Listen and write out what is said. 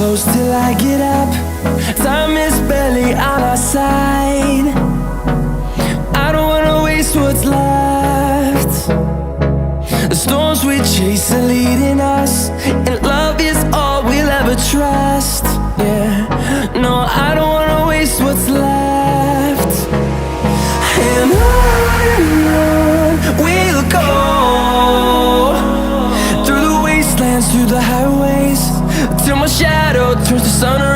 close till I get up. Time is barely on our side. I don't wanna waste what's left. The storms we chase are leading us, and love is all we'll ever trust. Yeah, no, I don't wanna waste what's left. And on we'll go, through the wastelands, through the highways, till my shadow turns to sun